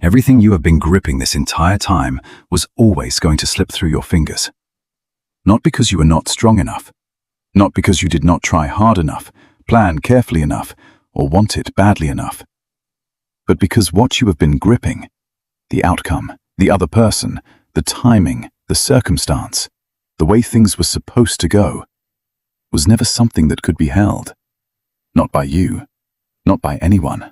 Everything you have been gripping this entire time was always going to slip through your fingers. Not because you were not strong enough, not because you did not try hard enough, plan carefully enough, or want it badly enough, but because what you have been gripping, the outcome, the other person, the timing, the circumstance, the way things were supposed to go, was never something that could be held. Not by you, not by anyone.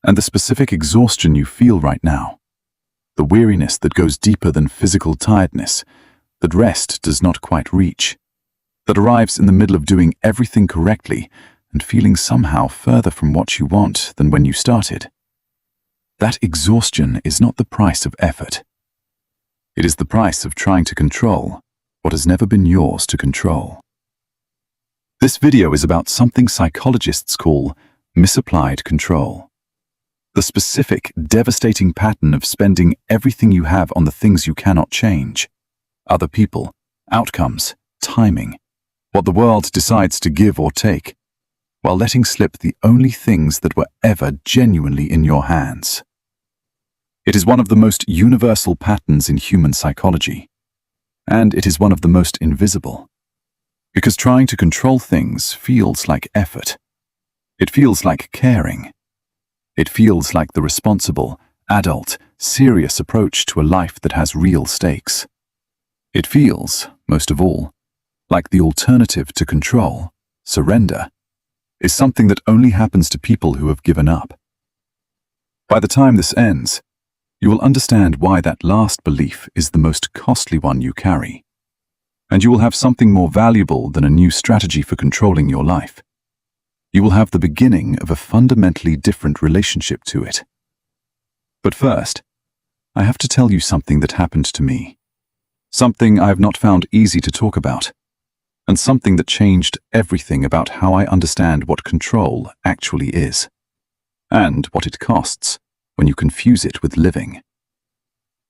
And the specific exhaustion you feel right now, the weariness that goes deeper than physical tiredness, that rest does not quite reach, that arrives in the middle of doing everything correctly and feeling somehow further from what you want than when you started. That exhaustion is not the price of effort. It is the price of trying to control what has never been yours to control. This video is about something psychologists call misapplied control. The specific, devastating pattern of spending everything you have on the things you cannot change. Other people, outcomes, timing, what the world decides to give or take, while letting slip the only things that were ever genuinely in your hands. It is one of the most universal patterns in human psychology, and it is one of the most invisible. Because trying to control things feels like effort. It feels like caring. It feels like the responsible, adult, serious approach to a life that has real stakes. It feels, most of all, like the alternative to control, surrender, is something that only happens to people who have given up. By the time this ends, you will understand why that last belief is the most costly one you carry. And you will have something more valuable than a new strategy for controlling your life. You will have the beginning of a fundamentally different relationship to it. But first, I have to tell you something that happened to me. Something I have not found easy to talk about, and something that changed everything about how I understand what control actually is, and what it costs when you confuse it with living.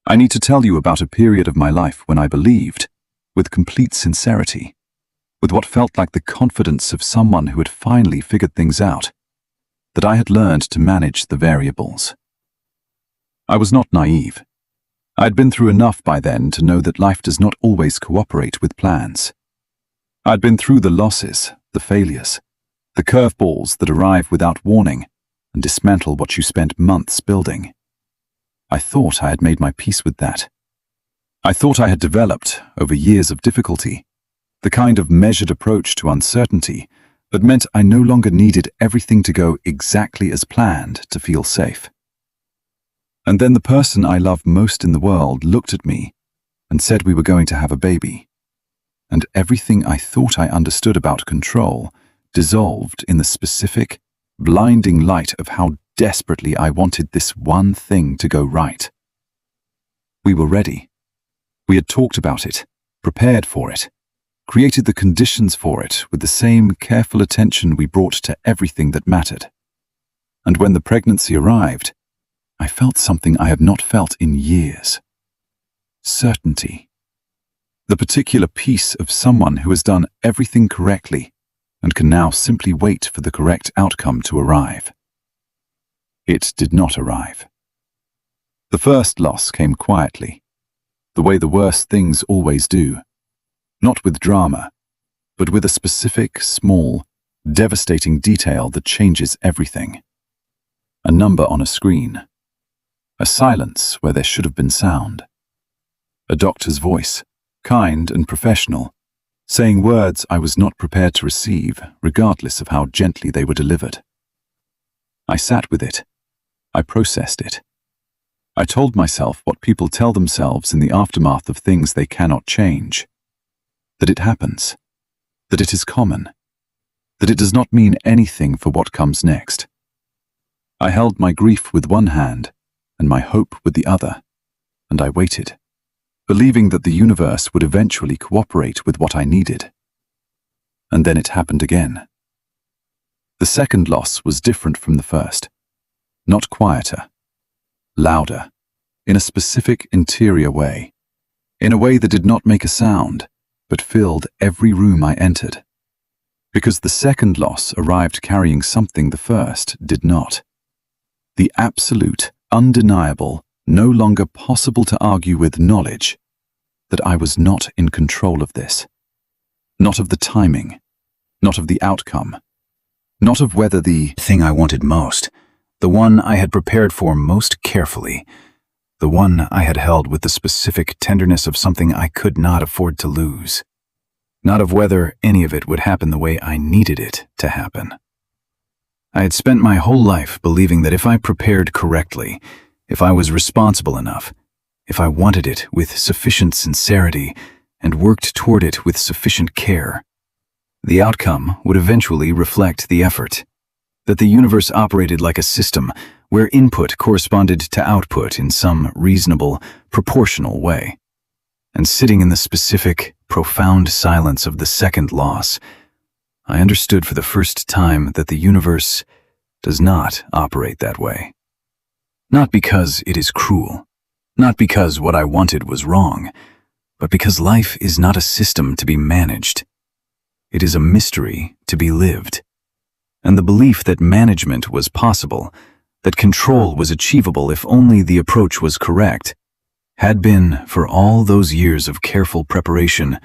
I need to tell you about a period of my life when I believed, with complete sincerity, with what felt like the confidence of someone who had finally figured things out, that I had learned to manage the variables. I was not naive. I had been through enough by then to know that life does not always cooperate with plans. I had been through the losses, the failures, the curveballs that arrive without warning and dismantle what you spent months building. I thought I had made my peace with that. I thought I had developed, over years of difficulty, the kind of measured approach to uncertainty that meant I no longer needed everything to go exactly as planned to feel safe. And then the person I love most in the world looked at me and said we were going to have a baby. And everything I thought I understood about control dissolved in the specific, blinding light of how desperately I wanted this one thing to go right. We were ready. We had talked about it, prepared for it, created the conditions for it with the same careful attention we brought to everything that mattered. And when the pregnancy arrived, I felt something I had not felt in years. Certainty. The particular peace of someone who has done everything correctly and can now simply wait for the correct outcome to arrive. It did not arrive. The first loss came quietly, the way the worst things always do, not with drama, but with a specific, small, devastating detail that changes everything. A number on a screen. A silence where there should have been sound. A doctor's voice, kind and professional, saying words I was not prepared to receive, regardless of how gently they were delivered. I sat with it. I processed it. I told myself what people tell themselves in the aftermath of things they cannot change. That it happens. That it is common. That it does not mean anything for what comes next. I held my grief with one hand and my hope with the other, and I waited, believing that the universe would eventually cooperate with what I needed. And then it happened again. The second loss was different from the first. Not quieter. Louder. In a specific interior way. In a way that did not make a sound, but filled every room I entered. Because the second loss arrived carrying something the first did not. The absolute, undeniable, no longer possible to argue with knowledge that I was not in control of this. Not of the timing, not of the outcome, not of whether the thing I wanted most, the one I had prepared for most carefully, the one I had held with the specific tenderness of something I could not afford to lose. Not of whether any of it would happen the way I needed it to happen. I had spent my whole life believing that if I prepared correctly, if I was responsible enough, if I wanted it with sufficient sincerity and worked toward it with sufficient care, the outcome would eventually reflect the effort. That the universe operated like a system where input corresponded to output in some reasonable, proportional way. And sitting in the specific, profound silence of the second loss, I understood for the first time that the universe does not operate that way. Not because it is cruel, not because what I wanted was wrong, but because life is not a system to be managed. It is a mystery to be lived. And the belief that management was possible, that control was achievable if only the approach was correct, had been, for all those years of careful preparation,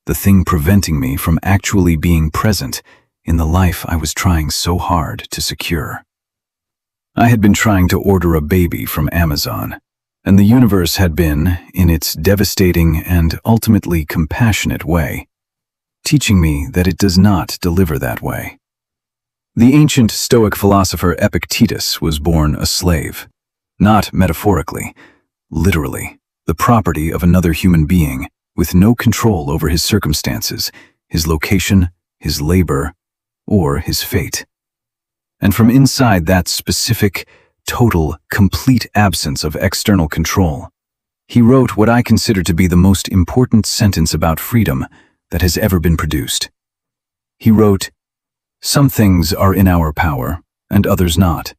the thing preventing me from actually being present in the life I was trying so hard to secure. I had been trying to order a baby from Amazon, and the universe had been, in its devastating and ultimately compassionate way, teaching me that it does not deliver that way. The ancient Stoic philosopher Epictetus was born a slave, not metaphorically, literally, the property of another human being, with no control over his circumstances, his location, his labor, or his fate. And from inside that specific, total, complete absence of external control, he wrote what I consider to be the most important sentence about freedom that has ever been produced. He wrote, "Some things are in our power, and others not.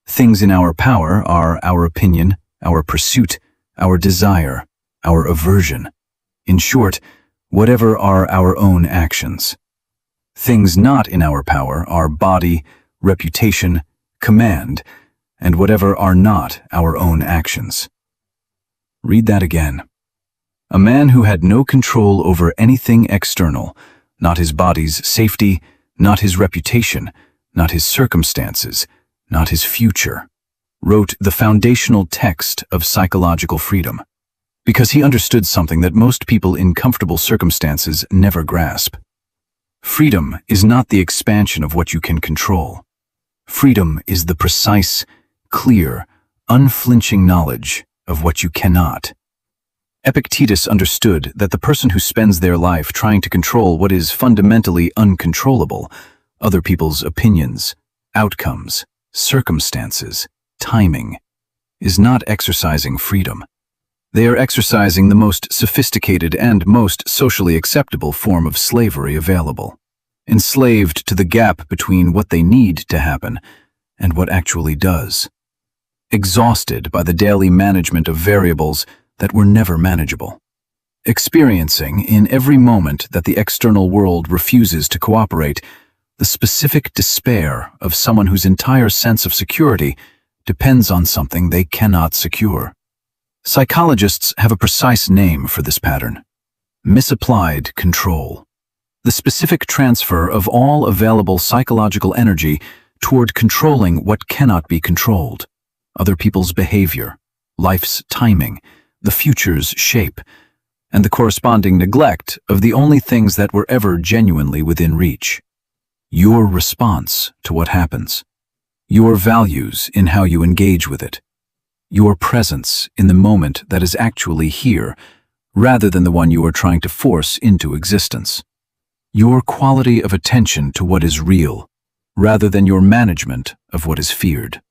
Things in our power are our opinion, our pursuit, our desire, our aversion. In short, whatever are our own actions. Things not in our power are body, reputation, command, and whatever are not our own actions." Read that again. A man who had no control over anything external, not his body's safety, not his reputation, not his circumstances, not his future, wrote the foundational text of psychological freedom, because he understood something that most people in comfortable circumstances never grasp. Freedom is not the expansion of what you can control. Freedom is the precise, clear, unflinching knowledge of what you cannot. Epictetus understood that the person who spends their life trying to control what is fundamentally uncontrollable, other people's opinions, outcomes, circumstances, timing, is not exercising freedom. They are exercising the most sophisticated and most socially acceptable form of slavery available, enslaved to the gap between what they need to happen and what actually does, exhausted by the daily management of variables that were never manageable, experiencing in every moment that the external world refuses to cooperate the specific despair of someone whose entire sense of security depends on something they cannot secure. Psychologists have a precise name for this pattern: misapplied control. The specific transfer of all available psychological energy toward controlling what cannot be controlled: other people's behavior, life's timing, the future's shape, and the corresponding neglect of the only things that were ever genuinely within reach. Your response to what happens, your values in how you engage with it, your presence in the moment that is actually here, rather than the one you are trying to force into existence. Your quality of attention to what is real, rather than your management of what is feared.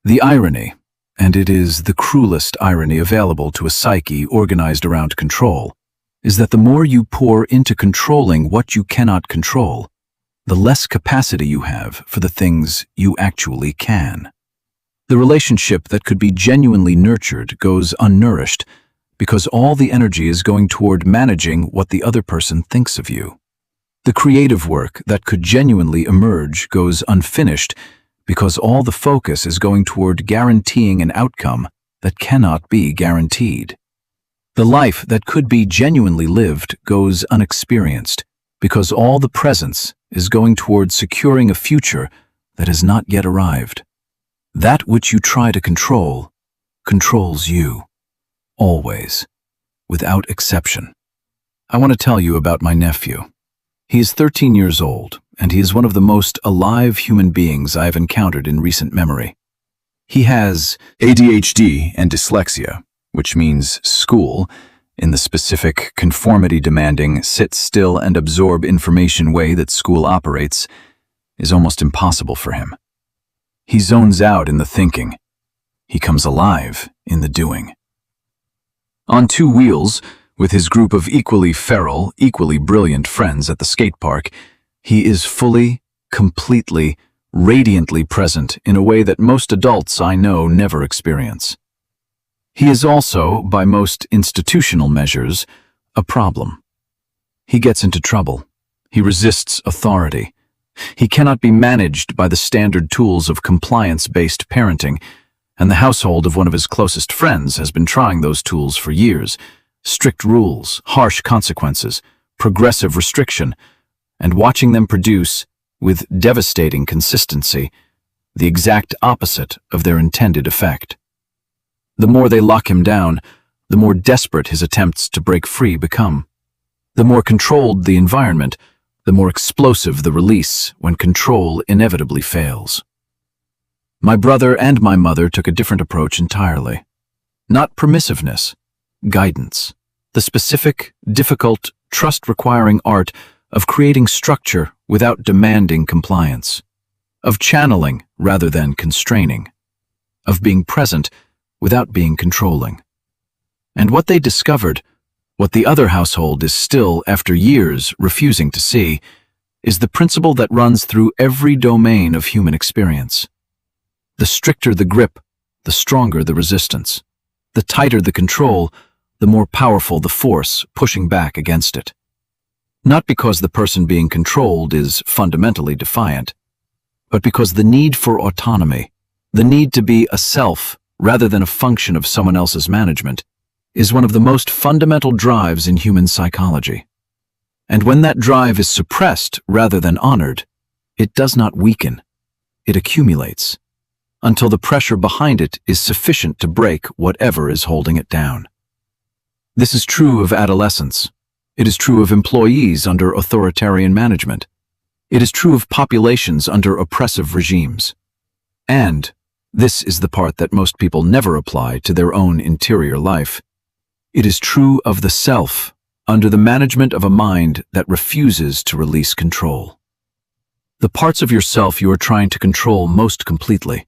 The irony, and it is the cruelest irony available to a psyche organized around control, is that the more you pour into controlling what you cannot control, the less capacity you have for the things you actually can. The relationship that could be genuinely nurtured goes unnourished because all the energy is going toward managing what the other person thinks of you. The creative work that could genuinely emerge goes unfinished because all the focus is going toward guaranteeing an outcome that cannot be guaranteed. The life that could be genuinely lived goes unexperienced because all the presence is going toward securing a future that has not yet arrived. That which you try to control controls you, always, without exception. I want to tell you about my nephew. He is 13 years old, and he is one of the most alive human beings I have encountered in recent memory. He has ADHD and dyslexia, which means school, in the specific, conformity-demanding, sit-still and absorb information way that school operates, is almost impossible for him. He zones out in the thinking. He comes alive in the doing. On two wheels, with his group of equally feral, equally brilliant friends at the skate park, he is fully, completely, radiantly present in a way that most adults I know never experience. He is also, by most institutional measures, a problem. He gets into trouble. He resists authority. He cannot be managed by the standard tools of compliance-based parenting, and the household of one of his closest friends has been trying those tools for years. Strict rules, harsh consequences, progressive restriction, and watching them produce, with devastating consistency, the exact opposite of their intended effect. The more they lock him down, the more desperate his attempts to break free become. The more controlled the environment, the more explosive the release when control inevitably fails. My brother and my mother took a different approach entirely. Not permissiveness, guidance, the specific, difficult, trust-requiring art of creating structure without demanding compliance, of channeling rather than constraining, of being present without being controlling. And what they discovered, what the other household is still, after years, refusing to see, is the principle that runs through every domain of human experience. The stricter the grip, the stronger the resistance. The tighter the control, the more powerful the force pushing back against it. Not because the person being controlled is fundamentally defiant, but because the need for autonomy, the need to be a self rather than a function of someone else's management, is one of the most fundamental drives in human psychology. And when that drive is suppressed rather than honored, it does not weaken, it accumulates, until the pressure behind it is sufficient to break whatever is holding it down. This is true of adolescence. It is true of employees under authoritarian management. It is true of populations under oppressive regimes. And this is the part that most people never apply to their own interior life. It is true of the self under the management of a mind that refuses to release control. The parts of yourself you are trying to control most completely,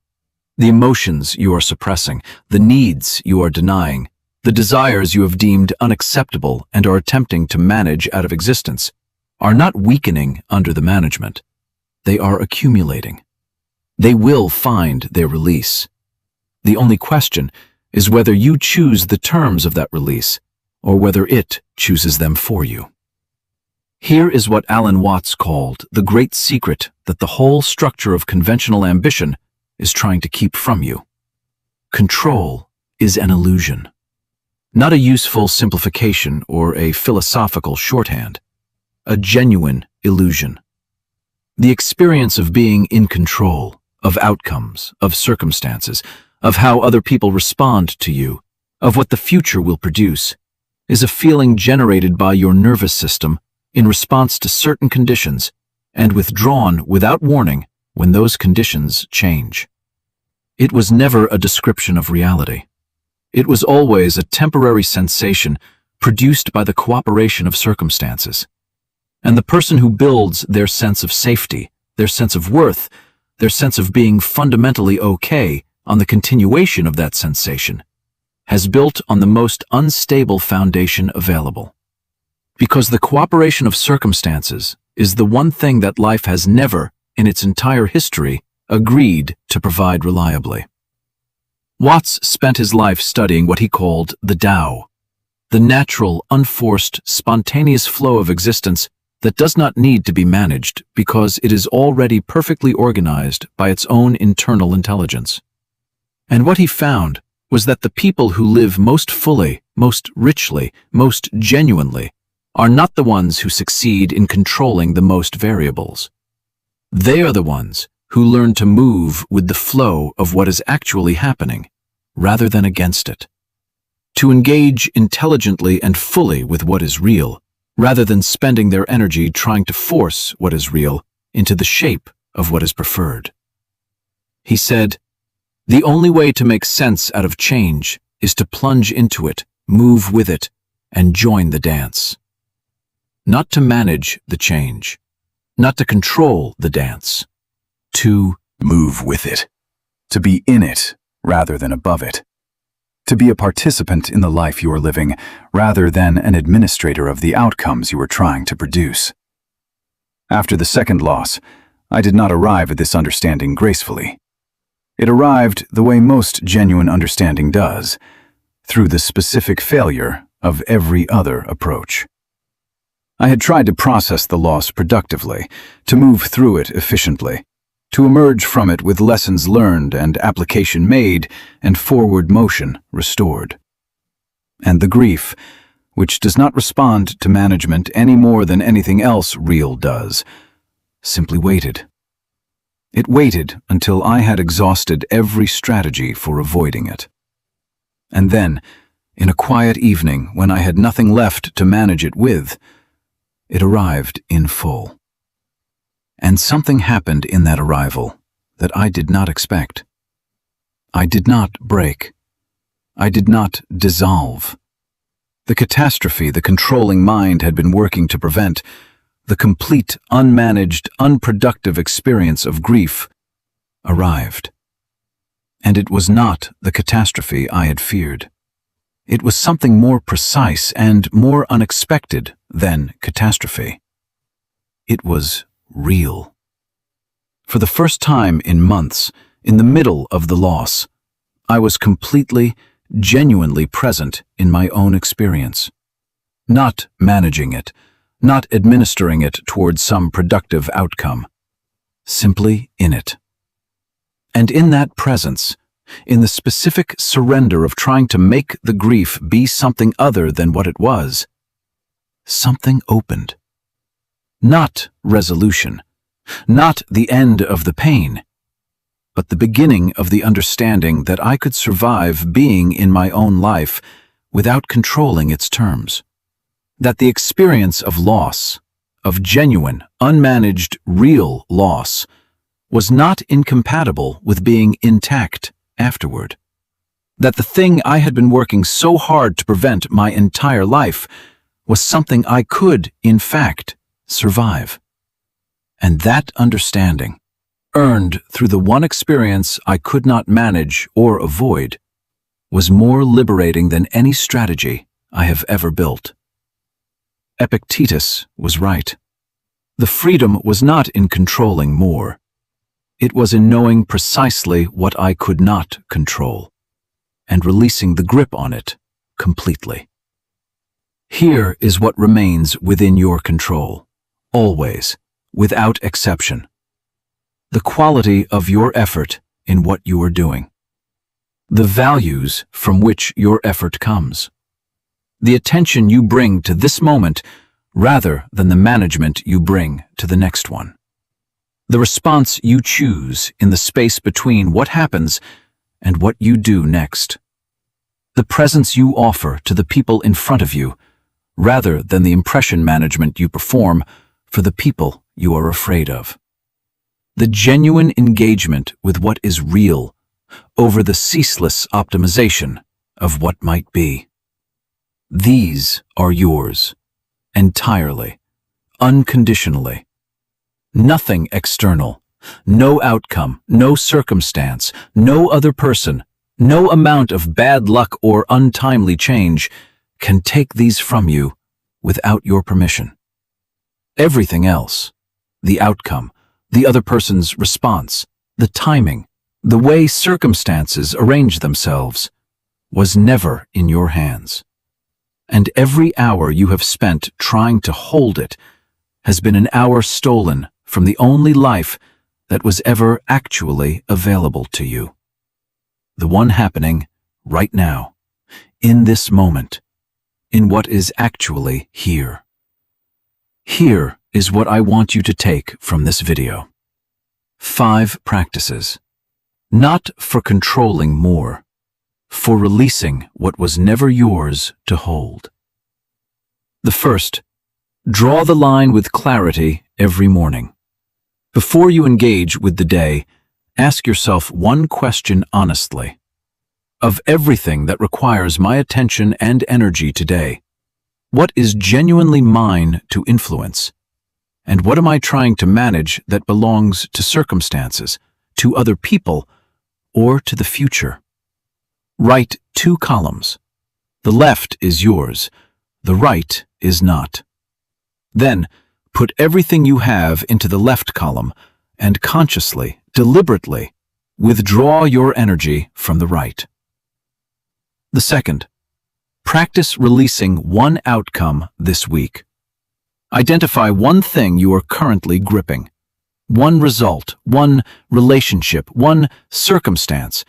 the emotions you are suppressing, the needs you are denying, the desires you have deemed unacceptable and are attempting to manage out of existence, are not weakening under the management. They are accumulating. They will find their release. The only question is whether you choose the terms of that release or whether it chooses them for you. Here is what Alan Watts called the great secret that the whole structure of conventional ambition is trying to keep from you. Control is an illusion, not a useful simplification or a philosophical shorthand, a genuine illusion. The experience of being in control, of outcomes, of circumstances, of how other people respond to you, of what the future will produce, is a feeling generated by your nervous system in response to certain conditions and withdrawn without warning when those conditions change. It was never a description of reality. It was always a temporary sensation produced by the cooperation of circumstances. And the person who builds their sense of safety, their sense of worth, their sense of being fundamentally okay on the continuation of that sensation, has built on the most unstable foundation available. Because the cooperation of circumstances is the one thing that life has never, in its entire history, agreed to provide reliably. Watts spent his life studying what he called the Tao, the natural, unforced, spontaneous flow of existence that does not need to be managed because it is already perfectly organized by its own internal intelligence. And what he found was that the people who live most fully, most richly, most genuinely are not the ones who succeed in controlling the most variables. They are the ones who learn to move with the flow of what is actually happening, rather than against it. To engage intelligently and fully with what is real, rather than spending their energy trying to force what is real into the shape of what is preferred. He said, "The only way to make sense out of change is to plunge into it, move with it, and join the dance. Not to manage the change, not to control the dance, to move with it, to be in it rather than above it, to be a participant in the life you are living rather than an administrator of the outcomes you are trying to produce." After the second loss, I did not arrive at this understanding gracefully. It arrived the way most genuine understanding does, through the specific failure of every other approach. I had tried to process the loss productively, to move through it efficiently, to emerge from it with lessons learned and application made and forward motion restored. And the grief, which does not respond to management any more than anything else real does, simply waited. It waited until I had exhausted every strategy for avoiding it. And then, in a quiet evening when I had nothing left to manage it with, it arrived in full. And something happened in that arrival that I did not expect. I did not break. I did not dissolve. The catastrophe the controlling mind had been working to prevent, the complete, unmanaged, unproductive experience of grief, arrived. And it was not the catastrophe I had feared. It was something more precise and more unexpected than catastrophe. It was real. For the first time in months, in the middle of the loss, I was completely, genuinely present in my own experience. Not managing it, not administering it towards some productive outcome. Simply in it. And in that presence, in the specific surrender of trying to make the grief be something other than what it was, something opened. Not resolution, not the end of the pain, but the beginning of the understanding that I could survive being in my own life without controlling its terms. That the experience of loss, of genuine, unmanaged, real loss, was not incompatible with being intact afterward. That the thing I had been working so hard to prevent my entire life was something I could, in fact, survive. And that understanding, earned through the one experience I could not manage or avoid, was more liberating than any strategy I have ever built. Epictetus was right. The freedom was not in controlling more. It was in knowing precisely what I could not control, and releasing the grip on it completely. Here is what remains within your control, always, without exception. The quality of your effort in what you are doing. The values from which your effort comes. The attention you bring to this moment rather than the management you bring to the next one. The response you choose in the space between what happens and what you do next. The presence you offer to the people in front of you rather than the impression management you perform for the people you are afraid of. The genuine engagement with what is real over the ceaseless optimization of what might be. These are yours, entirely, unconditionally. Nothing external, no outcome, no circumstance, no other person, no amount of bad luck or untimely change can take these from you without your permission. Everything else, the outcome, the other person's response, the timing, the way circumstances arrange themselves, was never in your hands. And every hour you have spent trying to hold it has been an hour stolen from the only life that was ever actually available to you. The one happening right now, in this moment, in what is actually here. Here is what I want you to take from this video. 5 practices, not for controlling more, for releasing what was never yours to hold. The first, draw the line with clarity every morning. Before you engage with the day, ask yourself one question honestly. Of everything that requires my attention and energy today, what is genuinely mine to influence? And what am I trying to manage that belongs to circumstances, to other people, or to the future? Write 2 columns. The left is yours, the right is not. Then, put everything you have into the left column and consciously, deliberately, withdraw your energy from the right. The second, practice releasing one outcome this week. Identify one thing you are currently gripping, one result, one relationship, one circumstance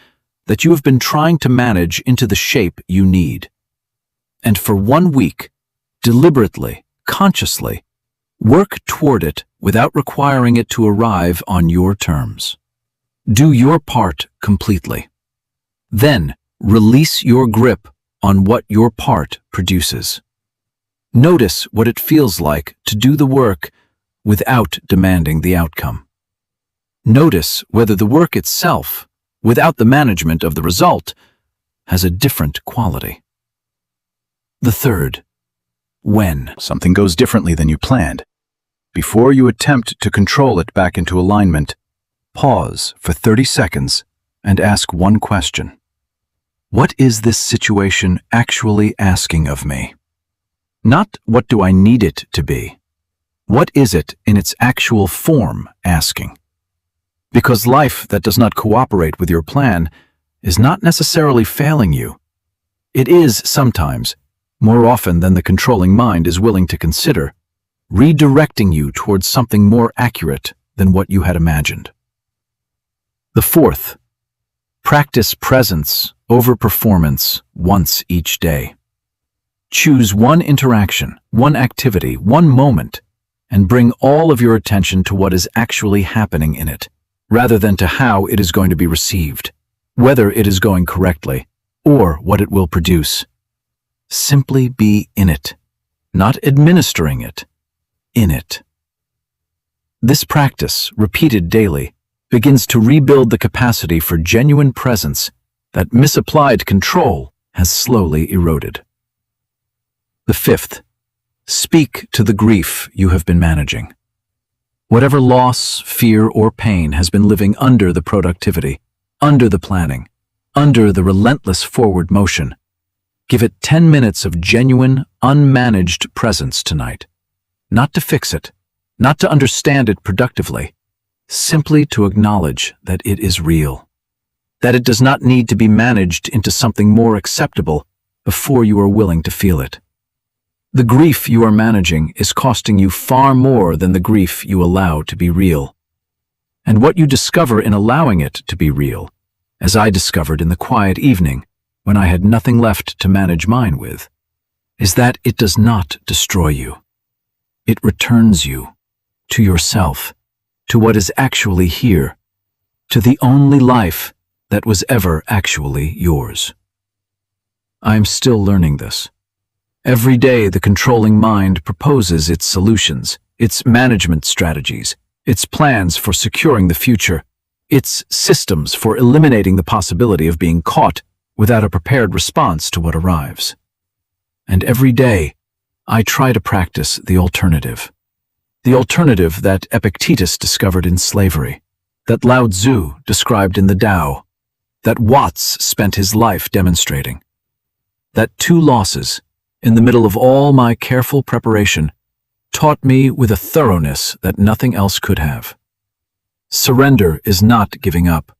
that you have been trying to manage into the shape you need. And for 1 week, deliberately, consciously, work toward it without requiring it to arrive on your terms. Do your part completely. Then, release your grip on what your part produces. Notice what it feels like to do the work without demanding the outcome. Notice whether the work itself, without the management of the result, has a different quality. The third, when Something goes differently than you planned. Before you attempt to control it back into alignment, pause for 30 seconds and ask one question. What is this situation actually asking of me? Not what do I need it to be. What is it in its actual form asking? Because life that does not cooperate with your plan is not necessarily failing you. It is sometimes, more often than the controlling mind is willing to consider, redirecting you towards something more accurate than what you had imagined. The fourth, practice presence over performance once each day. Choose one interaction, one activity, one moment, and bring all of your attention to what is actually happening in it, rather than to how it is going to be received, whether it is going correctly, or what it will produce. Simply be in it, not administering it, in it. This practice, repeated daily, begins to rebuild the capacity for genuine presence that misapplied control has slowly eroded. The fifth, speak to the grief you have been managing. Whatever loss, fear, or pain has been living under the productivity, under the planning, under the relentless forward motion, give it 10 minutes of genuine, unmanaged presence tonight. Not to fix it, not to understand it productively, simply to acknowledge that it is real, that it does not need to be managed into something more acceptable before you are willing to feel it. The grief you are managing is costing you far more than the grief you allow to be real. And what you discover in allowing it to be real, as I discovered in the quiet evening when I had nothing left to manage mine with, is that it does not destroy you. It returns you to yourself, to what is actually here, to the only life that was ever actually yours. I am still learning this. Every day the controlling mind proposes its solutions, its management strategies, its plans for securing the future, its systems for eliminating the possibility of being caught without a prepared response to what arrives. And every day I try to practice the alternative that Epictetus discovered in slavery, that Lao Tzu described in the Tao, that Watts spent his life demonstrating, that 2 losses, in the middle of all my careful preparation, taught me with a thoroughness that nothing else could have. Surrender is not giving up.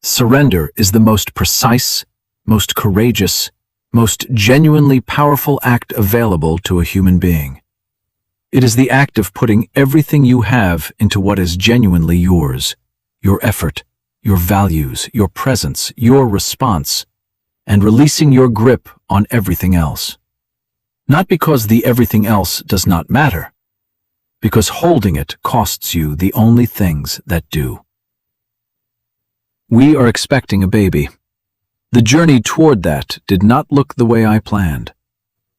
Surrender is the most precise, most courageous, most genuinely powerful act available to a human being. It is the act of putting everything you have into what is genuinely yours, your effort, your values, your presence, your response, and releasing your grip on everything else. Not because the everything else does not matter, because holding it costs you the only things that do. We are expecting a baby. The journey toward that did not look the way I planned.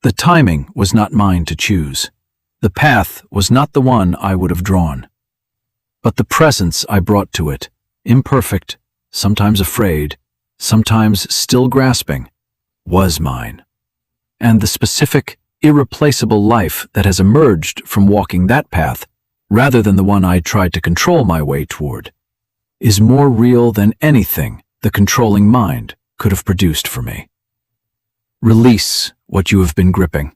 The timing was not mine to choose. The path was not the one I would have drawn. But the presence I brought to it, imperfect, sometimes afraid, sometimes still grasping, was mine. And the specific, irreplaceable life that has emerged from walking that path, rather than the one I tried to control my way toward, is more real than anything the controlling mind could have produced for me. Release what you have been gripping.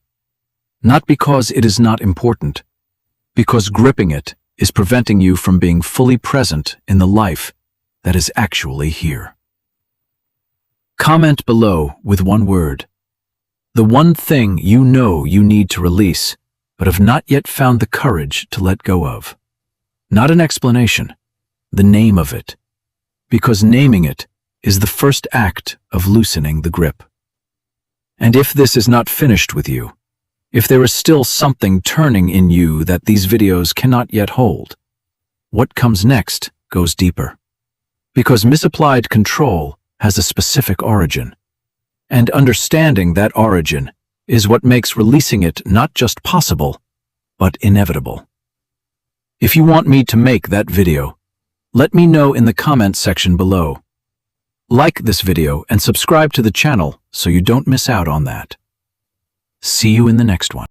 Not because it is not important, because gripping it is preventing you from being fully present in the life that is actually here. Comment below with one word. The one thing you know you need to release, but have not yet found the courage to let go of. Not an explanation, the name of it, because naming it is the first act of loosening the grip. And if this is not finished with you, if there is still something turning in you that these videos cannot yet hold, what comes next goes deeper. Because misapplied control has a specific origin, and understanding that origin is what makes releasing it not just possible, but inevitable. If you want me to make that video, let me know in the comments section below. Like this video and subscribe to the channel so you don't miss out on that. See you in the next one.